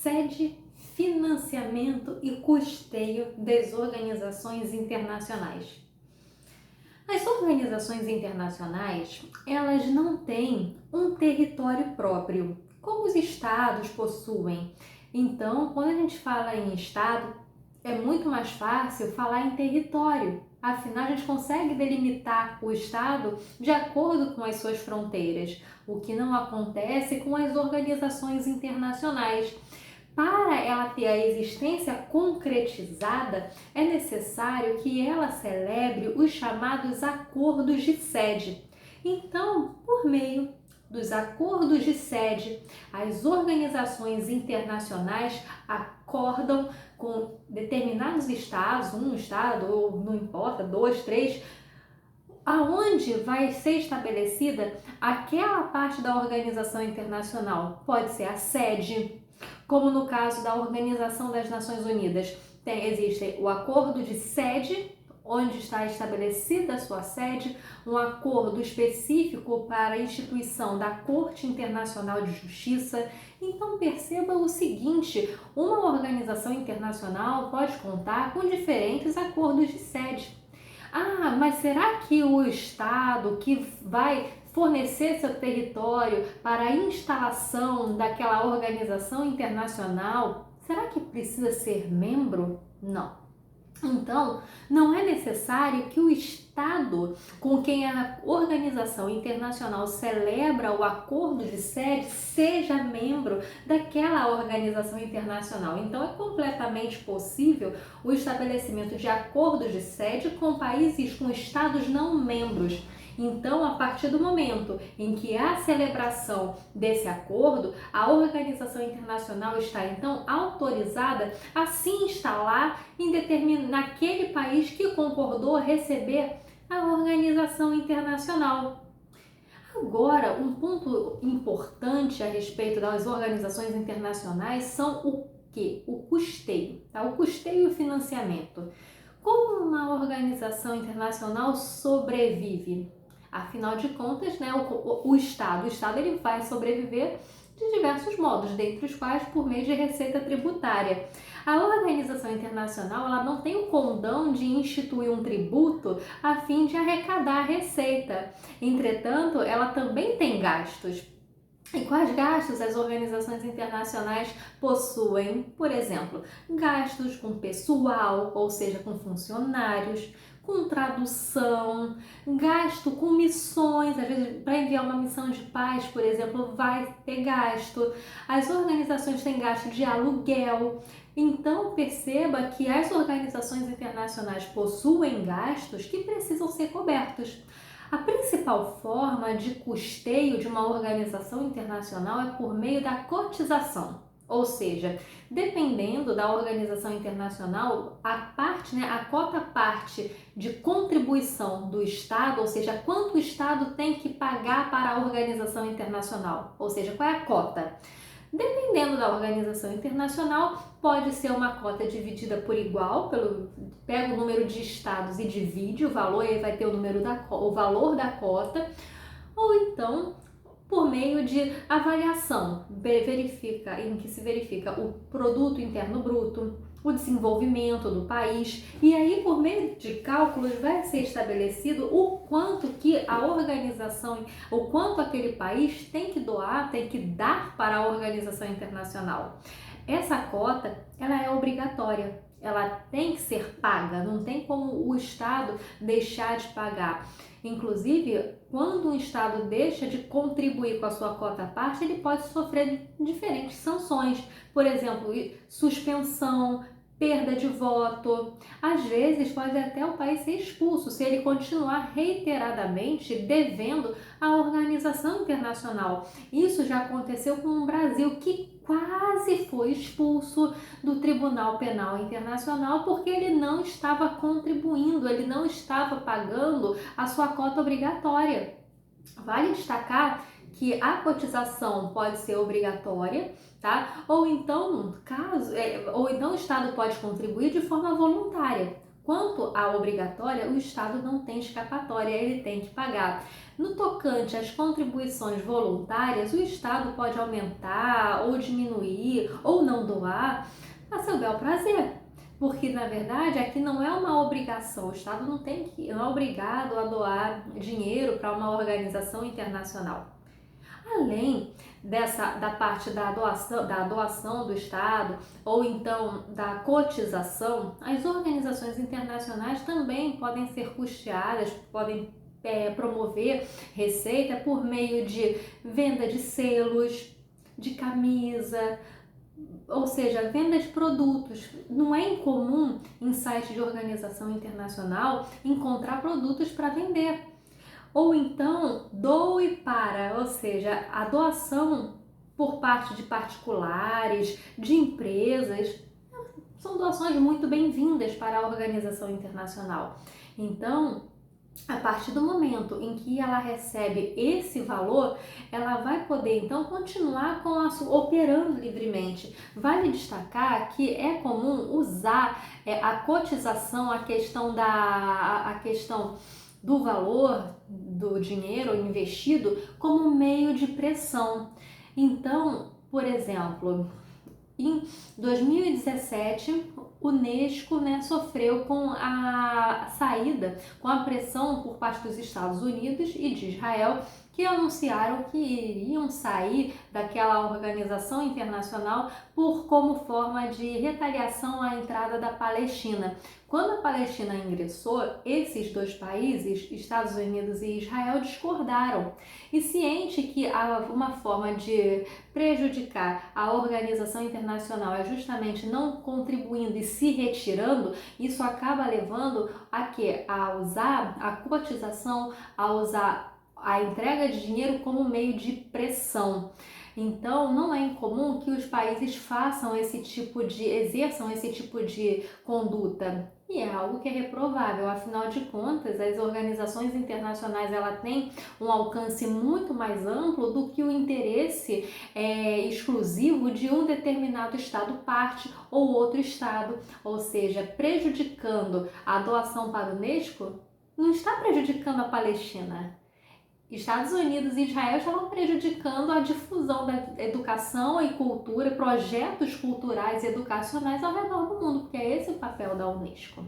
Sede, financiamento e custeio das organizações internacionais. As organizações internacionais, elas não têm um território próprio, como os estados possuem. Então, quando a gente fala em estado, é muito mais fácil falar em território. Afinal, a gente consegue delimitar o estado de acordo com as suas fronteiras, o que não acontece com as organizações internacionais. Para ela ter a existência concretizada, é necessário que ela celebre os chamados acordos de sede. Então, por meio dos acordos de sede, as organizações internacionais acordam com determinados estados, um estado ou não importa, dois, três, aonde vai ser estabelecida aquela parte da organização internacional. Pode ser a sede, como no caso da Organização das Nações Unidas. Existe o acordo de sede, onde está estabelecida a sua sede, um acordo específico para a instituição da Corte Internacional de Justiça. Então perceba o seguinte, uma organização internacional pode contar com diferentes acordos de sede. Ah, mas será que o Estado que vai fornecer seu território para a instalação daquela organização internacional, será que precisa ser membro? Não. Então, não é necessário que o Estado com quem a organização internacional celebra o acordo de sede seja membro daquela organização internacional. Então, é completamente possível o estabelecimento de acordos de sede com países com Estados não membros. Então, a partir do momento em que há a celebração desse acordo, a organização internacional está então autorizada a se instalar naquele país que concordou receber a organização internacional. Agora, um ponto importante a respeito das organizações internacionais são o quê? O custeio, tá? O custeio e o financiamento. Como uma organização internacional sobrevive? Afinal de contas, né, o Estado ele vai sobreviver de diversos modos, dentre os quais por meio de receita tributária. A organização internacional ela não tem o condão de instituir um tributo a fim de arrecadar a receita. Entretanto, ela também tem gastos. E quais gastos as organizações internacionais possuem? Por exemplo, gastos com pessoal, ou seja, com funcionários, com tradução, gasto com missões, às vezes para enviar uma missão de paz, por exemplo, vai ter gasto. As organizações têm gasto de aluguel. Então, perceba que as organizações internacionais possuem gastos que precisam ser cobertos. A principal forma de custeio de uma organização internacional é por meio da cotização, ou seja, dependendo da organização internacional, a cota parte de contribuição do Estado, ou seja, quanto o Estado tem que pagar para a organização internacional, ou seja, qual é a cota? Dependendo da organização internacional, pode ser uma cota dividida por igual, pega o número de estados e divide o valor, e aí vai ter o valor da cota, ou então por meio de avaliação, em que se verifica o produto interno bruto, o desenvolvimento do país, e aí por meio de cálculos vai ser estabelecido o quanto que a organização, o quanto aquele país tem que doar, tem que dar para a organização internacional. Essa cota, ela é obrigatória, ela tem que ser paga, não tem como o Estado deixar de pagar. Inclusive, quando um Estado deixa de contribuir com a sua cota à parte, ele pode sofrer diferentes sanções, por exemplo, suspensão, perda de voto. Às vezes, pode até o país ser expulso se ele continuar reiteradamente devendo à organização internacional. Isso já aconteceu com o Brasil, que quase foi expulso do Tribunal Penal Internacional porque ele não estava contribuindo, ele não estava pagando a sua cota obrigatória. Vale destacar que a cotização pode ser obrigatória, tá? Ou então o Estado pode contribuir de forma voluntária. Quanto à obrigatória, o Estado não tem escapatória, ele tem que pagar. No tocante às contribuições voluntárias, o Estado pode aumentar ou diminuir ou não doar a seu bel prazer. Porque, na verdade, aqui não é uma obrigação, o Estado não é obrigado a doar dinheiro para uma organização internacional. Além da parte da doação do Estado ou então da cotização, as organizações internacionais também podem ser custeadas, podem promover receita por meio de venda de selos, de camisa, ou seja, venda de produtos. Não é incomum em site de organização internacional encontrar produtos para vender. Ou então, doe para, ou seja, a doação por parte de particulares, de empresas, são doações muito bem-vindas para a organização internacional. Então, a partir do momento em que ela recebe esse valor, ela vai poder então continuar operando livremente. Vale destacar que é comum usar a cotização, a questão do valor do dinheiro investido como meio de pressão. Então, por exemplo, em 2017, o Unesco, sofreu com a saída, com a pressão por parte dos Estados Unidos e de Israel, que anunciaram que iriam sair daquela organização internacional como forma de retaliação à entrada da Palestina. Quando a Palestina ingressou, esses dois países, Estados Unidos e Israel, discordaram. E ciente que uma forma de prejudicar a organização internacional é justamente não contribuindo e se retirando, isso acaba levando a usar a cotização, a usar a entrega de dinheiro como meio de pressão. Então, não é incomum que os países exerçam esse tipo de conduta. E é algo que é reprovável, afinal de contas, as organizações internacionais têm um alcance muito mais amplo do que o interesse exclusivo de um determinado Estado parte ou outro Estado, ou seja, prejudicando a doação para o Unesco, não está prejudicando a Palestina. Estados Unidos e Israel estavam prejudicando a difusão da educação e cultura, projetos culturais e educacionais ao redor do mundo, porque é esse o papel da Unesco.